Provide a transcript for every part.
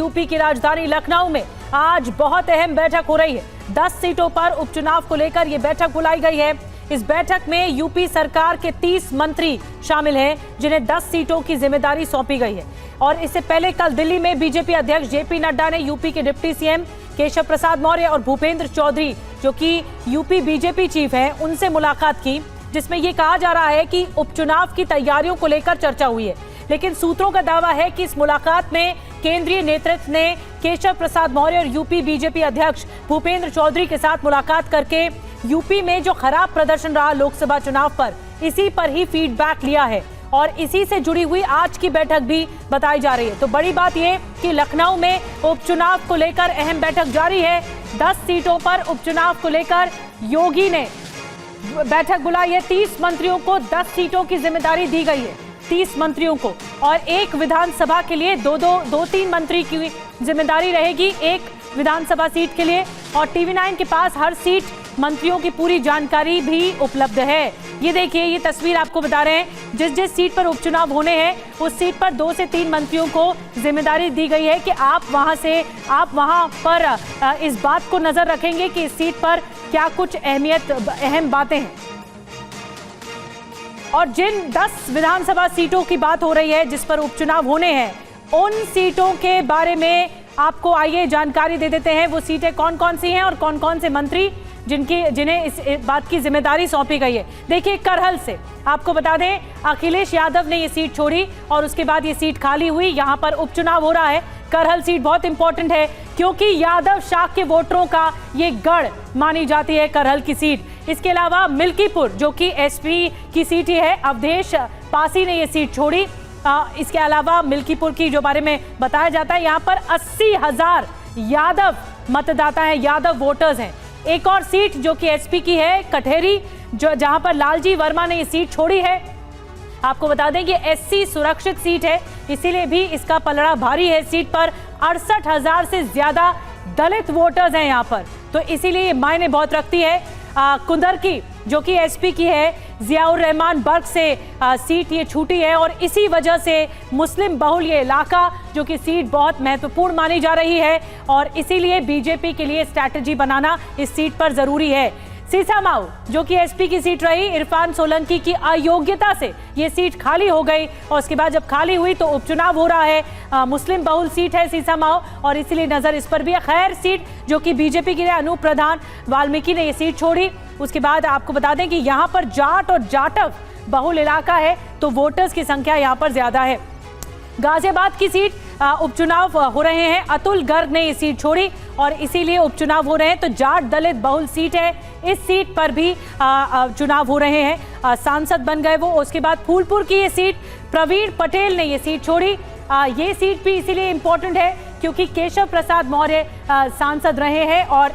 UP की राजधानी लखनऊ में आज बहुत अहम बैठक हो रही है। 10 सीटों पर उपचुनाव को लेकर यह बैठक बुलाई गई है। इस बैठक में यूपी सरकार के 30 मंत्री शामिल हैं, जिन्हें 10 सीटों की जिम्मेदारी सौंपी गई है। और इससे पहले कल दिल्ली में बीजेपी अध्यक्ष जेपी नड्डा ने यूपी के डिप्टी सीएम केशव प्रसाद मौर्य और भूपेंद्र चौधरी, जो कि यूपी बीजेपी चीफ हैं, उनसे मुलाकात की, जिसमें यह कहा जा रहा है कि उपचुनाव की तैयारियों को लेकर चर्चा हुई है। लेकिन सूत्रों का दावा है कि इस मुलाकात में केंद्रीय नेतृत्व ने केशव प्रसाद मौर्य और यूपी बीजेपी अध्यक्ष भूपेंद्र चौधरी के साथ मुलाकात करके यूपी में जो खराब प्रदर्शन रहा लोकसभा चुनाव पर, इसी पर ही फीडबैक लिया है और इसी से जुड़ी हुई आज की बैठक भी बताई जा रही है। तो बड़ी बात यह कि लखनऊ में उपचुनाव को लेकर अहम बैठक जारी है। 10 सीटों पर उपचुनाव को लेकर योगी ने बैठक बुलाई है। 30 मंत्रियों को 10 सीटों की जिम्मेदारी दी गई है, 30 मंत्रियों को, और एक विधानसभा के लिए दो तीन मंत्री की जिम्मेदारी रहेगी एक विधानसभा सीट के लिए। और टीवी 9 के पास हर सीट मंत्रियों की पूरी जानकारी भी उपलब्ध है। ये देखिए, ये तस्वीर आपको बता रहे हैं, जिस सीट पर उपचुनाव होने हैं उस सीट पर 2 से 3 मंत्रियों को जिम्मेदारी दी गई है कि आप वहां पर इस बात को नजर रखेंगे कि इस सीट पर क्या कुछ अहम बातें हैं। और जिन 10 विधानसभा सीटों की बात हो रही है जिस पर उपचुनाव होने हैं, उन सीटों के बारे में आपको आइए जानकारी दे देते हैं। वो सीटें कौन कौन सी हैं और कौन कौन से मंत्री जिन्हें इस बात की जिम्मेदारी सौंपी गई है। देखिए, करहल से आपको बता दें, अखिलेश यादव ने ये सीट छोड़ी और उसके बाद ये सीट खाली हुई। यहाँ पर उपचुनाव हो रहा है। करहल सीट बहुत इंपॉर्टेंट है क्योंकि यादव शाह के वोटरों का ये गढ़ मानी जाती है करहल की सीट। इसके अलावा मिल्कीपुर, जो कि एसपी की सीट ही है, अवधेश पासी ने ये सीट छोड़ी। इसके अलावा मिल्कीपुर की जो बारे में बताया जाता है, यहाँ पर 80,000 यादव मतदाता हैं, यादव वोटर्स हैं। एक और सीट जो कि एसपी की है, कटहरी, जहां पर लालजी वर्मा ने ये सीट छोड़ी है। आपको बता दें कि एससी सुरक्षित सीट है, इसीलिए भी इसका पलड़ा भारी है। सीट पर 68,000 से ज्यादा दलित वोटर्स हैं यहाँ पर, तो इसीलिए ये मायने बहुत रखती है। कुंदर की, जो कि एसपी की है, जियाउर रहमान बर्ग से सीट ये छूटी है और इसी वजह से मुस्लिम बहुल ये इलाका, जो कि सीट बहुत महत्वपूर्ण मानी जा रही है और इसीलिए बीजेपी के लिए स्ट्रैटेजी बनाना इस सीट पर जरूरी है। सीसामाऊ, जो कि एसपी की सीट रही, इरफान सोलंकी की अयोग्यता से ये सीट खाली हो गई और उसके बाद जब खाली हुई तो उपचुनाव हो रहा है। मुस्लिम बहुल सीट है सीसामाऊ और इसीलिए नजर इस पर भी है। खैर सीट जो कि बीजेपी की है, अनूप प्रधान वाल्मीकि ने ये सीट छोड़ी। उसके बाद आपको बता दें कि यहाँ पर जाट और जाटव बहुल इलाका है, तो वोटर्स की संख्या यहाँ पर ज्यादा है। गाजियाबाद की सीट उपचुनाव हो रहे हैं, अतुल गर्ग ने ये सीट छोड़ी और इसीलिए उपचुनाव हो रहे हैं। तो जाट दलित बहुल सीट है, इस सीट पर भी चुनाव हो रहे हैं, सांसद बन गए वो। उसके बाद फूलपुर की ये सीट, प्रवीण पटेल ने ये सीट छोड़ी। ये सीट भी इसीलिए इम्पोर्टेंट है क्योंकि केशव प्रसाद मौर्य सांसद रहे हैं और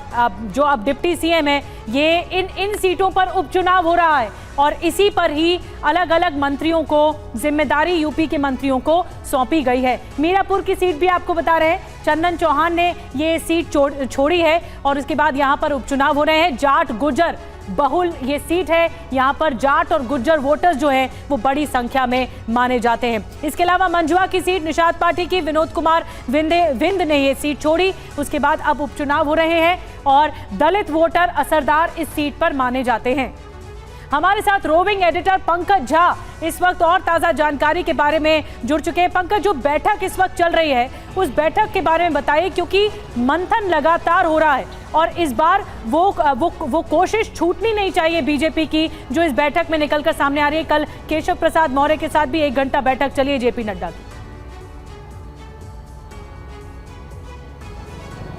जो अब डिप्टी सीएम है, ये इन सीटों पर उपचुनाव हो रहा है और इसी पर ही अलग अलग मंत्रियों को जिम्मेदारी यूपी के मंत्रियों को सौंपी गई है। मीरापुर की सीट भी आपको बता रहे हैं, चंदन चौहान ने ये सीट छोड़ी है और उसके बाद यहाँ पर उपचुनाव हो रहे हैं। जाट गुर्जर बहुल ये सीट है, यहाँ पर जाट और गुर्जर वोटर्स जो हैं वो बड़ी संख्या में माने जाते हैं। इसके अलावा मंझुआ की सीट निषाद पार्टी की विनोद कुमार विंद ने ये सीट छोड़ी। उसके बाद अब उपचुनाव हो रहे हैं और दलित वोटर असरदार इस सीट पर माने जाते हैं। हमारे साथ रोविंग एडिटर पंकज झा इस वक्त और ताज़ा जानकारी के बारे में जुड़ चुके हैं। पंकज, जो बैठक इस वक्त चल रही है उस बैठक के बारे में बताइए, क्योंकि मंथन लगातार हो रहा है और इस बार वो कोशिश छूटनी नहीं चाहिए बीजेपी की, जो इस बैठक में निकलकर सामने आ रही है। कल केशव प्रसाद मौर्य के साथ भी 1 घंटा बैठक चली है जेपी नड्डा की।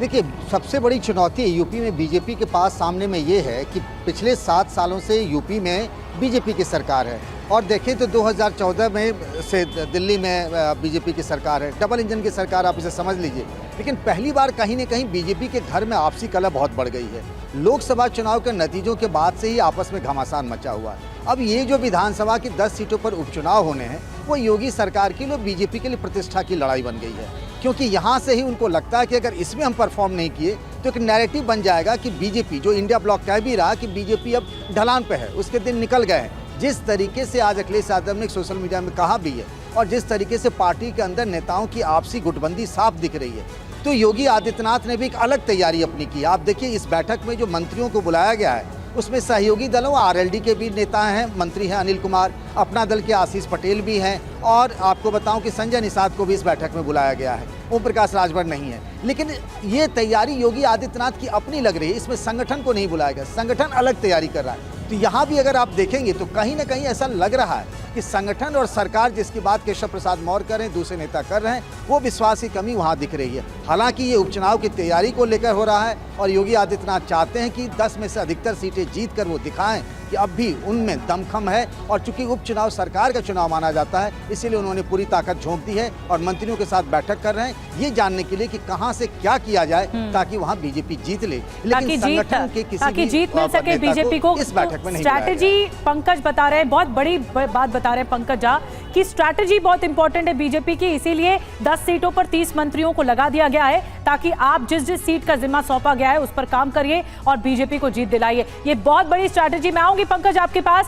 देखिए, सबसे बड़ी चुनौती यूपी में बीजेपी के पास सामने में ये है कि पिछले 7 सालों से यूपी में बीजेपी की सरकार है और देखें तो 2014 में से दिल्ली में बीजेपी की सरकार है। डबल इंजन की सरकार, आप इसे समझ लीजिए। लेकिन पहली बार कहीं न कहीं बीजेपी के घर में आपसी कलह बहुत बढ़ गई है। लोकसभा चुनाव के नतीजों के बाद से ही आपस में घमासान मचा हुआ है। अब ये जो विधानसभा की 10 सीटों पर उपचुनाव होने हैं, वो योगी सरकार के लिए, बीजेपी के लिए प्रतिष्ठा की लड़ाई बन गई है, क्योंकि यहाँ से ही उनको लगता है कि अगर इसमें हम परफॉर्म नहीं किए तो एक नैरेटिव बन जाएगा कि बीजेपी, जो इंडिया ब्लॉक कह भी रहा कि बीजेपी अब ढलान पे है, उसके दिन निकल गए हैं। जिस तरीके से आज अखिलेश यादव ने सोशल मीडिया में कहा भी है और जिस तरीके से पार्टी के अंदर नेताओं की आपसी गुटबंदी साफ दिख रही है, तो योगी आदित्यनाथ ने भी एक अलग तैयारी अपनी की। आप देखिए इस बैठक में जो मंत्रियों को बुलाया गया है उसमें सहयोगी दलों आरएलडी के भी नेता हैं, मंत्री हैं अनिल कुमार, अपना दल के आशीष पटेल भी हैं, और आपको बताऊं कि संजय निषाद को भी इस बैठक में बुलाया गया है। ओम प्रकाश राजभर नहीं है। लेकिन ये तैयारी योगी आदित्यनाथ की अपनी लग रही है, इसमें संगठन को नहीं बुलाया गया, संगठन अलग तैयारी कर रहा है। तो यहाँ भी अगर आप देखेंगे तो कहीं ना कहीं ऐसा लग रहा है कि संगठन और सरकार, जिसकी बात केशव प्रसाद मौर्य कर रहे हैं, दूसरे नेता कर रहे हैं, वो विश्वास की कमी वहाँ दिख रही है। हालांकि ये उपचुनाव की तैयारी को लेकर हो रहा है और योगी आदित्यनाथ चाहते हैं कि 10 में से अधिकतर सीटें जीत कर वो दिखाएं कि अब भी उनमें दमखम है। और चूंकि उपचुनाव सरकार का चुनाव माना जाता है, इसीलिए उन्होंने पूरी ताकत झोंक दी है और मंत्रियों के साथ बैठक कर रहे हैं ये जानने के लिए कि कहां से क्या किया जाए ताकि वहां बीजेपी जीत ले। लेकिन संगठन के किसी ताकि जीत मिल सके बीजेपी को इस बैठक में नहीं। स्ट्रैटेजी पंकज बता रहे हैं, बहुत बड़ी बात बता रहे हैं पंकज झा कि स्ट्रैटेजी बहुत इंपॉर्टेंट है बीजेपी की, इसीलिए 10 सीटों पर 30 मंत्रियों को लगा दिया गया है ताकि आप जिस जिस सीट का जिम्मा सौंपा गया है उस पर काम करिए और बीजेपी को जीत दिलाइए। ये बहुत बड़ी स्ट्रैटेजी। मैं आऊंगी पंकज आपके पास।